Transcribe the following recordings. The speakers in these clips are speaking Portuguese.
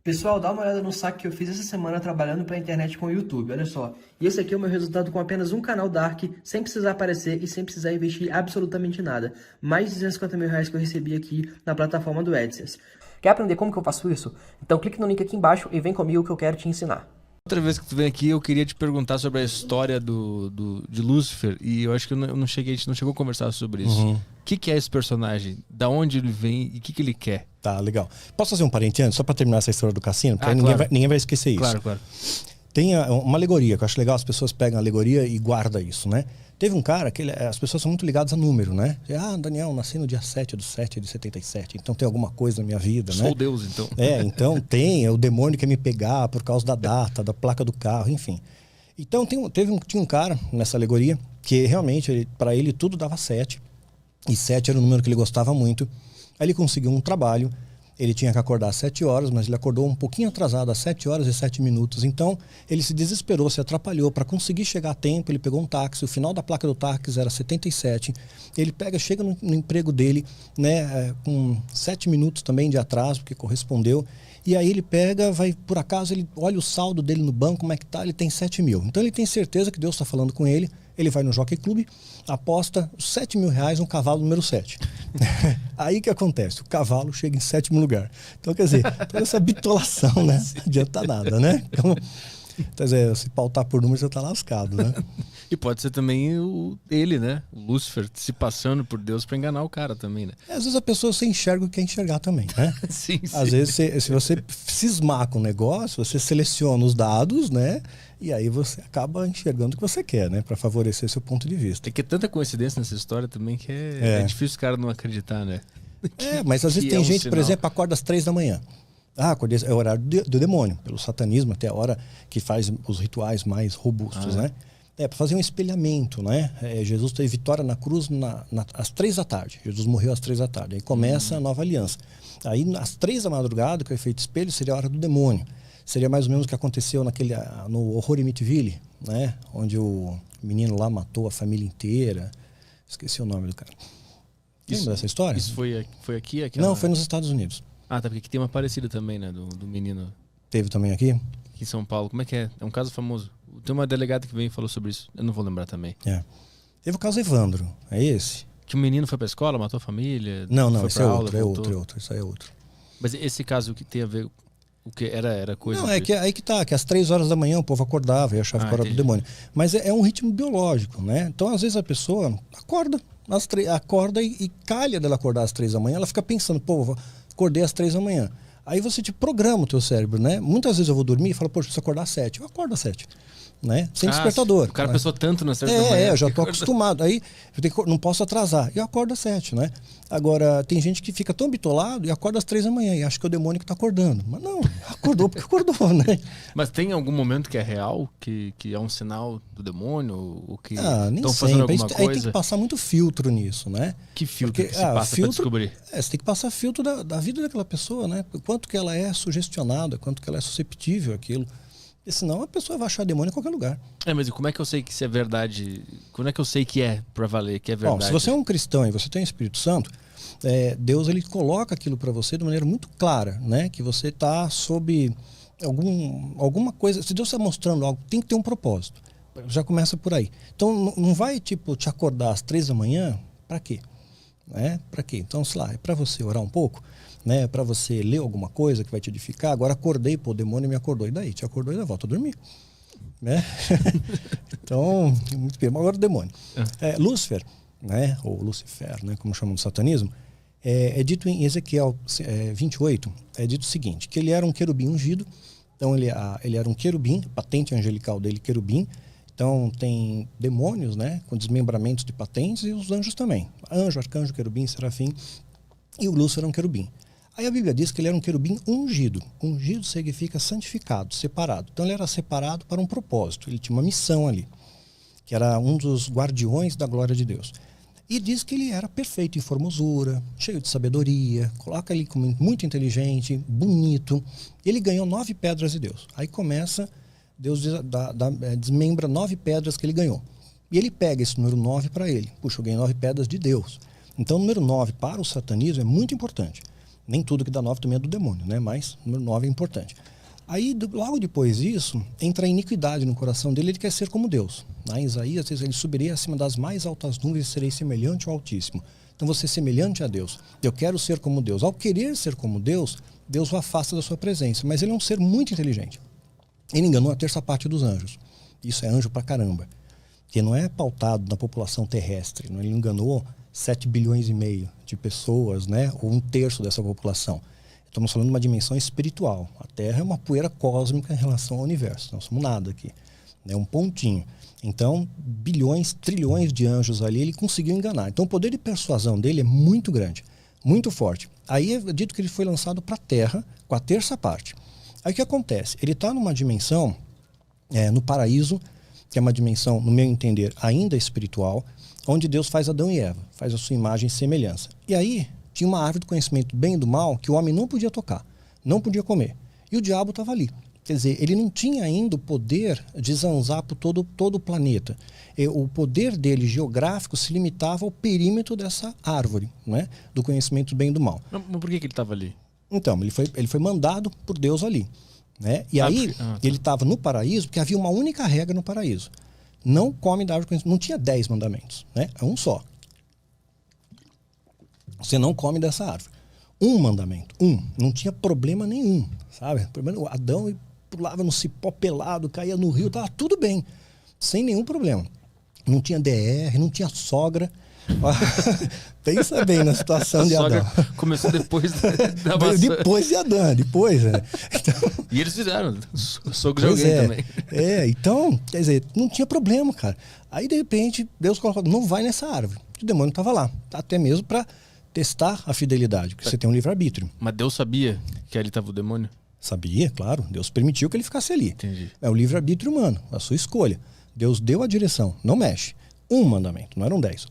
Pessoal, dá uma olhada no saque que eu fiz essa semana trabalhando para a internet com o YouTube, olha só. E esse aqui é o meu resultado com apenas um canal Dark, sem precisar aparecer e sem precisar investir absolutamente nada. Mais de 250 mil reais que eu recebi aqui na plataforma do AdSense. Quer aprender como que eu faço isso? Então clique no link aqui embaixo e vem comigo que eu quero te ensinar. Outra vez que tu vem aqui, eu queria te perguntar sobre a história de Lúcifer, e eu acho que a gente não chegou a conversar sobre isso. O que é esse personagem? Da onde ele vem e o que ele quer? Tá, legal. Posso fazer um parente antes, só para terminar essa história do cassino? Porque claro. ninguém vai esquecer isso. Claro, claro. Tem uma alegoria, que eu acho legal, as pessoas pegam a alegoria e guardam isso, né? Teve um cara que as pessoas são muito ligadas a número, né? Daniel, nasci no dia 7/7 de 77, então tem alguma coisa na minha vida, né? Sou Deus, então. Então tem, o demônio quer me pegar por causa da data, da placa do carro, enfim. Então tinha um cara nessa alegoria que realmente, para ele tudo dava 7, e 7 era um número que ele gostava muito. Aí ele conseguiu um trabalho. Ele tinha que acordar às 7 horas, mas ele acordou um pouquinho atrasado, às 7 horas e 7 minutos. Então, ele se desesperou, se atrapalhou. Para conseguir chegar a tempo, ele pegou um táxi. O final da placa do táxi era 77. Ele chega no emprego dele, né, com 7 minutos também de atraso, porque correspondeu. E aí ele vai, por acaso, ele olha o saldo dele no banco, como é que tá? Ele tem 7 mil. Então, ele tem certeza que Deus está falando com ele. Ele vai no Jockey Club, aposta 7 mil reais no cavalo número 7. Aí que acontece? O cavalo chega em 7º lugar. Então, quer dizer, toda essa bitolação, né? Não adianta nada, né? Então, quer dizer, se pautar por número, você tá lascado, né? E pode ser também ele, né? O Lúcifer se passando por Deus para enganar o cara também, né? Às vezes a pessoa se enxerga o que quer enxergar também, né? Sim. Às vezes, se você cismar com o negócio, você seleciona os dados, né? E aí você acaba enxergando o que você quer, né? Para favorecer seu ponto de vista. Tem que tanta coincidência nessa história também que é difícil o cara não acreditar, né? Mas às vezes tem gente, por exemplo, acorda às 3 da manhã. Acordei, é o horário do demônio, pelo satanismo, até a hora que faz os rituais mais robustos, né? Para fazer um espelhamento, né? Jesus teve vitória na cruz às 3 da tarde. Jesus morreu às 3 da tarde. Aí começa a nova aliança. Aí, às 3 da madrugada, que é o efeito espelho, seria a hora do demônio. Seria mais ou menos o que aconteceu no Horror em Amityville, né? Onde o menino lá matou a família inteira. Esqueci o nome do cara. Lembra dessa história? Isso foi aqui? Não, foi nos Estados Unidos. Tá, porque aqui tem uma parecida também, né? Do menino. Teve também aqui? Aqui em São Paulo. Como é que é? É um caso famoso. Tem uma delegada que veio e falou sobre isso. Eu não vou lembrar também. Teve o caso Evandro, é esse? Que o menino foi pra escola, matou a família? Não, esse é outro. Isso aí é outro. Mas esse caso que tem a ver... O que era coisa... Não, aí que tá, que às 3 horas da manhã o povo acordava e achava que era do demônio. Mas é um ritmo biológico, né? Então, às vezes, a pessoa acorda e calha dela acordar às 3 da manhã, ela fica pensando, acordei às 3 da manhã. Aí você programa o teu cérebro, né? Muitas vezes eu vou dormir e falo, preciso acordar às 7. Eu acordo às 7. Né? Sem despertador. O cara pensou tanto nas 7 da manhã. Eu já estou acostumado. Aí não posso atrasar. E eu acordo às 7, né? Agora, tem gente que fica tão bitolado e acorda às 3 da manhã e acha que é o demônio que está acordando. Mas não, acordou porque acordou, né? Mas tem algum momento que é real? Que é um sinal do demônio? Ou que nem estão fazendo sempre. alguma coisa? Aí tem que passar muito filtro nisso, né? Que filtro que se passa para descobrir? Você tem que passar filtro da vida daquela pessoa, né? Quanto que ela é sugestionada, quanto que ela é susceptível àquilo. Porque senão a pessoa vai achar demônio em qualquer lugar. Mas e como é que eu sei que isso é verdade? Como é que eu sei que é pra valer, que é verdade? Bom, se você é um cristão e você tem o Espírito Santo, Deus ele coloca aquilo para você de maneira muito clara, né? Que você está sob alguma coisa. Se Deus está mostrando algo, tem que ter um propósito. Já começa por aí. Então não vai te acordar às 3 da manhã, para quê? Para quê? Então, sei lá, é para você orar um pouco, né? Para você ler alguma coisa que vai te edificar. Agora acordei, o demônio me acordou. E daí? Te acordou e ainda volta a dormir. Né? Então, muito bem. Agora o demônio. Lúcifer, né? Ou Lucifer, né? Como chamam no satanismo, é dito em Ezequiel 28, é dito o seguinte, que ele era um querubim ungido. Então ele era um querubim, patente angelical dele, querubim. Então tem demônios, né? Com desmembramentos de patentes, e os anjos também. Anjo, arcanjo, querubim, serafim. E o Lúcifer era um querubim. Aí a Bíblia diz que ele era um querubim ungido. Ungido significa santificado, separado. Então ele era separado para um propósito. Ele tinha uma missão ali, que era um dos guardiões da glória de Deus. E diz que ele era perfeito em formosura, cheio de sabedoria, coloca ele como muito inteligente, bonito. Ele ganhou 9 pedras de Deus. Aí começa, Deus desmembra 9 pedras que ele ganhou. E ele pega esse número 9 para ele. Puxa, eu ganhei 9 pedras de Deus. Então o número 9 para o satanismo é muito importante. Nem tudo que dá 9 também é do demônio, né? Mas o número 9 é importante. Aí, logo depois disso, entra a iniquidade no coração dele, ele quer ser como Deus. Em Isaías, ele subirei acima das mais altas nuvens e serei semelhante ao Altíssimo. Então, você é semelhante a Deus. Eu quero ser como Deus. Ao querer ser como Deus, Deus o afasta da sua presença. Mas ele é um ser muito inteligente. Ele enganou a terça parte dos anjos. Isso é anjo pra caramba. Que não é pautado na população terrestre. Ele enganou 7 bilhões e meio de pessoas, né? Ou 1/3 dessa população. Estamos falando de uma dimensão espiritual. A Terra é uma poeira cósmica em relação ao universo. Nós somos nada aqui. É um pontinho. Então, bilhões, trilhões de anjos ali, ele conseguiu enganar. Então, o poder de persuasão dele é muito grande, muito forte. Aí é dito que ele foi lançado para a Terra com a terça parte. Aí o que acontece? Ele está numa dimensão, no paraíso, que é uma dimensão, no meu entender, ainda espiritual, onde Deus faz Adão e Eva, faz a sua imagem e semelhança. E aí tinha uma árvore do conhecimento do bem e do mal que o homem não podia tocar, não podia comer. E o diabo estava ali. Quer dizer, ele não tinha ainda o poder de zanzar por todo o planeta. O poder dele geográfico se limitava ao perímetro dessa árvore, né? Do conhecimento do bem e do mal. Mas por que ele estava ali? Então, ele foi mandado por Deus ali, né? E aí, ele estava no paraíso, porque havia uma única regra no paraíso. Não come da árvore do conhecimento. Não tinha 10 mandamentos, né? É um só. Você não come dessa árvore. Um mandamento, não tinha problema nenhum, sabe? O Adão pulava no cipó pelado, caía no rio, estava tudo bem, sem nenhum problema. Não tinha DR, não tinha sogra. Pensa bem na situação de Adão. Começou depois da maçã. Depois de Adão, depois. Né? Então, e eles fizeram, sogro de alguém também. Então, quer dizer, não tinha problema, cara. Aí, de repente, Deus colocou, não vai nessa árvore. O demônio estava lá, até mesmo para testar a fidelidade, porque você tem um livre-arbítrio. Mas Deus sabia que ali estava o demônio? Sabia, claro. Deus permitiu que ele ficasse ali. Entendi. É o livre-arbítrio humano, a sua escolha. Deus deu a direção, não mexe. Um mandamento, não eram 10,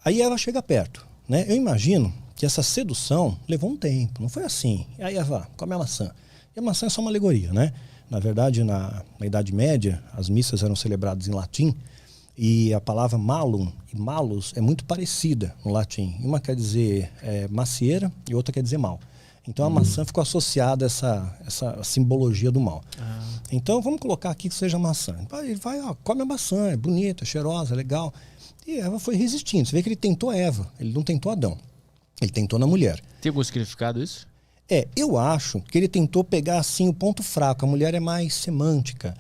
Aí Eva chega perto, né? Eu imagino que essa sedução levou um tempo, não foi assim. Aí Eva, come a maçã. E a maçã é só uma alegoria, né? Na verdade, na Idade Média, as missas eram celebradas em latim, e a palavra malum e malus é muito parecida no latim. Uma quer dizer macieira e outra quer dizer mal. Então a maçã ficou associada a essa simbologia do mal. Então vamos colocar aqui que seja maçã. Ele vai, come a maçã, é bonita, é cheirosa, é legal. E Eva foi resistindo. Você vê que ele tentou Eva, ele não tentou Adão. Ele tentou na mulher. Tem algum significado isso? Eu acho que ele tentou pegar assim o ponto fraco. A mulher é mais semântica.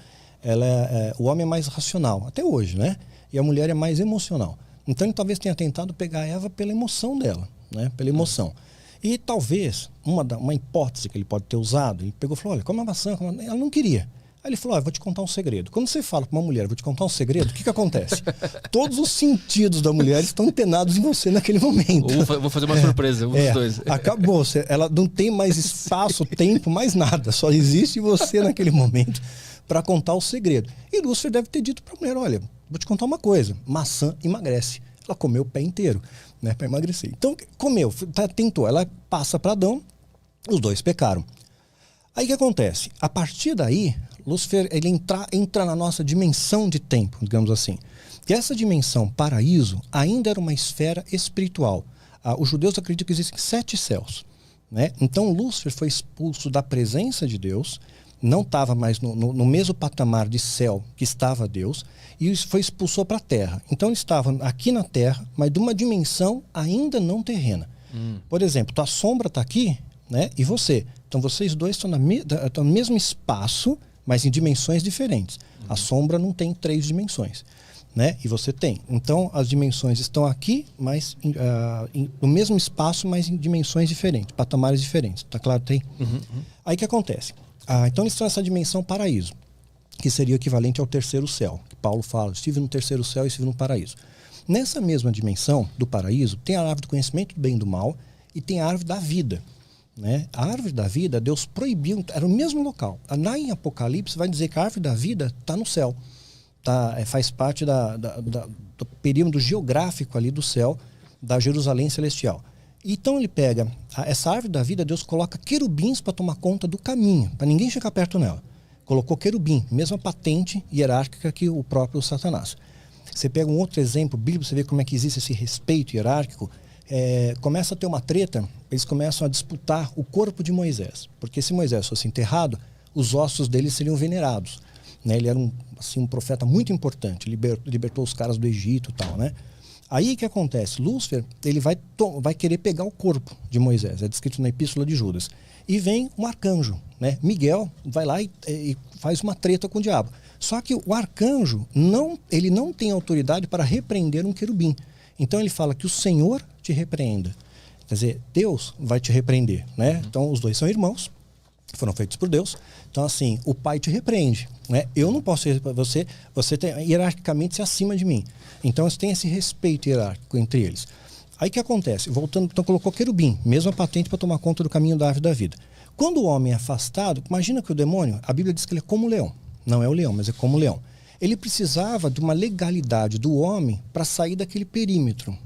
O homem é mais racional, até hoje, né? E a mulher é mais emocional. Então ele talvez tenha tentado pegar a Eva pela emoção dela, né? Pela emoção. E talvez, uma hipótese que ele pode ter usado, ele pegou e falou, olha, come a maçã, ela não queria. Aí ele falou, vou te contar um segredo. Quando você fala para uma mulher, vou te contar um segredo, o que acontece? Todos os sentidos da mulher estão antenados em você naquele momento. Ou vou fazer uma surpresa, dos dois. Acabou, ela não tem mais espaço, tempo, mais nada. Só existe você naquele momento para contar o segredo. E Lúcifer deve ter dito para a mulher, olha, vou te contar uma coisa, maçã emagrece. Ela comeu o pé inteiro, né, para emagrecer. Então, comeu, tentou, ela passa para Adão, os dois pecaram. Aí o que acontece? A partir daí, Lúcifer ele entra na nossa dimensão de tempo, digamos assim. E essa dimensão paraíso ainda era uma esfera espiritual. Os judeus acreditam que existem 7 céus, né? Então Lúcifer foi expulso da presença de Deus, não estava mais no mesmo patamar de céu que estava Deus, e foi expulsou para a terra. Então ele estava aqui na terra, mas de uma dimensão ainda não terrena. Por exemplo, tua sombra está aqui, né? E você. Então vocês dois estão no mesmo espaço, mas em dimensões diferentes. A sombra não tem 3 dimensões, né? E você tem. Então as dimensões estão aqui, mas no mesmo espaço, mas em dimensões diferentes, patamares diferentes. Tá claro? Tem? Aí o que acontece? Então eles estão nessa dimensão paraíso, que seria o equivalente ao terceiro céu, que Paulo fala, estive no terceiro céu e estive no paraíso. Nessa mesma dimensão do paraíso, tem a árvore do conhecimento do bem e do mal e tem a árvore da vida, né? A árvore da vida, Deus proibiu, era o mesmo local. Lá em Apocalipse vai dizer que a árvore da vida está no céu, faz parte do perímetro geográfico ali do céu, da Jerusalém celestial. Então ele pega essa árvore da vida, Deus coloca querubins para tomar conta do caminho, para ninguém chegar perto nela. Colocou querubim, mesma patente hierárquica que o próprio Satanás. Você pega um outro exemplo bíblico, você vê como é que existe esse respeito hierárquico. começa a ter uma treta, eles começam a disputar o corpo de Moisés. Porque se Moisés fosse enterrado, os ossos dele seriam venerados. Né? Ele era um profeta muito importante, libertou os caras do Egito e tal, né? Aí o que acontece? Lúcifer, ele vai querer pegar o corpo de Moisés, é descrito na Epístola de Judas. E vem um arcanjo, né? Miguel vai lá e faz uma treta com o diabo. Só que o arcanjo, ele não tem autoridade para repreender um querubim. Então ele fala que o Senhor te repreenda. Quer dizer, Deus vai te repreender, né? Então os dois são irmãos, foram feitos por Deus. Então assim, o pai te repreende, né? Eu não posso ser você tem hierarquicamente ser acima de mim. Então você tem esse respeito hierárquico entre eles. Aí o que acontece? Voltando, então colocou querubim, mesma patente para tomar conta do caminho da árvore da vida. Quando o homem é afastado, imagina que o demônio, a Bíblia diz que ele é como o leão. Não é o leão, mas é como o leão. Ele precisava de uma legalidade do homem para sair daquele perímetro,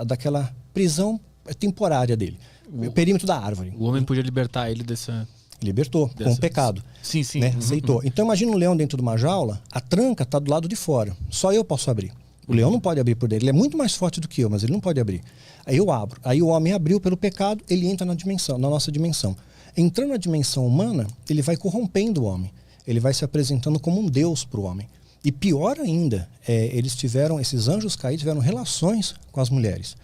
daquela prisão temporária dele. O perímetro da árvore. O homem podia libertar ele dessa... Libertou, com o pecado. Sim, sim. Né? Aceitou. Então imagina um leão dentro de uma jaula, a tranca está do lado de fora. Só eu posso abrir. O leão não pode abrir por dentro. Ele é muito mais forte do que eu, mas ele não pode abrir. Aí eu abro. Aí o homem abriu pelo pecado, ele entra na nossa dimensão. Entrando na dimensão humana, ele vai corrompendo o homem. Ele vai se apresentando como um Deus para o homem. E pior ainda, esses anjos caídos tiveram relações com as mulheres.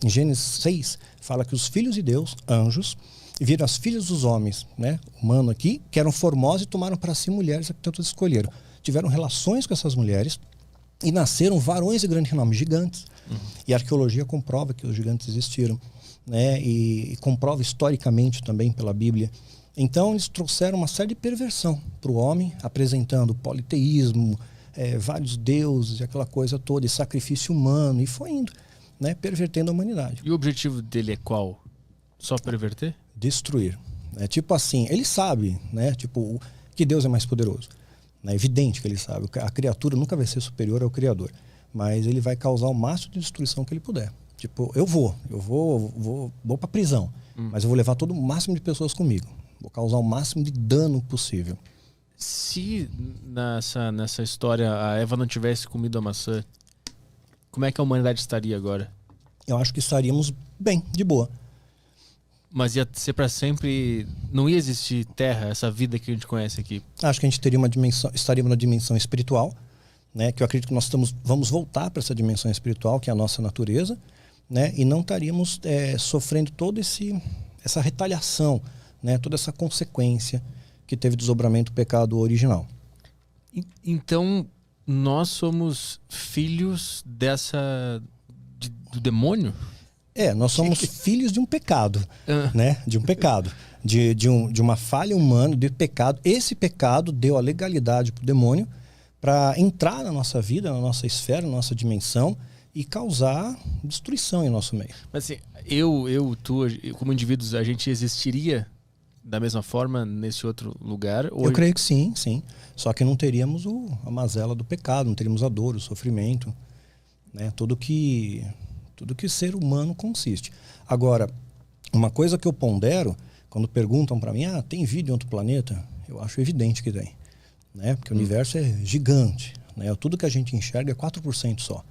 Em Gênesis 6, fala que os filhos de Deus, anjos, viram as filhas dos homens, né, humano aqui, que eram formosas e tomaram para si mulheres que tantos escolheram. Tiveram relações com essas mulheres e nasceram varões de grande renome, gigantes. E a arqueologia comprova que os gigantes existiram, né, e comprova historicamente também pela Bíblia. Então eles trouxeram uma série de perversão para o homem, apresentando politeísmo, vários deuses, aquela coisa toda, e sacrifício humano, e foi indo, né, pervertendo a humanidade. E o objetivo dele é qual? Só perverter? Destruir. Tipo assim, ele sabe, né, tipo, que Deus é mais poderoso. É evidente que ele sabe. A criatura nunca vai ser superior ao Criador. Mas ele vai causar o máximo de destruição que ele puder. Tipo, eu vou para prisão, mas eu vou levar todo o máximo de pessoas comigo. Vou causar o máximo de dano possível. Se nessa história a Eva não tivesse comido a maçã, como é que a humanidade estaria agora? Eu acho que estaríamos bem, de boa. Mas ia ser para sempre, não ia existir terra, essa vida que a gente conhece aqui? Acho que a gente estaria numa dimensão espiritual, né? Que eu acredito que nós vamos voltar para essa dimensão espiritual, que é a nossa natureza, né? E não estaríamos sofrendo toda essa retaliação, né? Toda essa consequência que teve desdobramento do pecado original. Então, nós somos filhos do demônio? Nós somos filhos de um pecado, né? De um pecado, de uma falha humana, de pecado. Esse pecado deu a legalidade para o demônio para entrar na nossa vida, na nossa esfera, na nossa dimensão e causar destruição em nosso meio. Mas assim, tu, como indivíduos, a gente existiria da mesma forma nesse outro lugar? Eu creio que sim. Só que não teríamos a mazela do pecado, não teríamos a dor, o sofrimento, né? Tudo que ser humano consiste. Agora, uma coisa que eu pondero, quando perguntam para mim, tem vida em outro planeta? Eu acho evidente que tem, né? Porque o universo é gigante, né? Tudo que a gente enxerga é 4% só.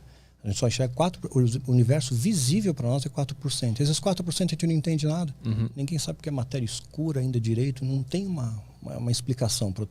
A gente só enxerga o universo visível para nós é 4%. Esses 4% a gente não entende nada. Ninguém sabe o que é matéria escura ainda direito, não tem uma explicação para tudo.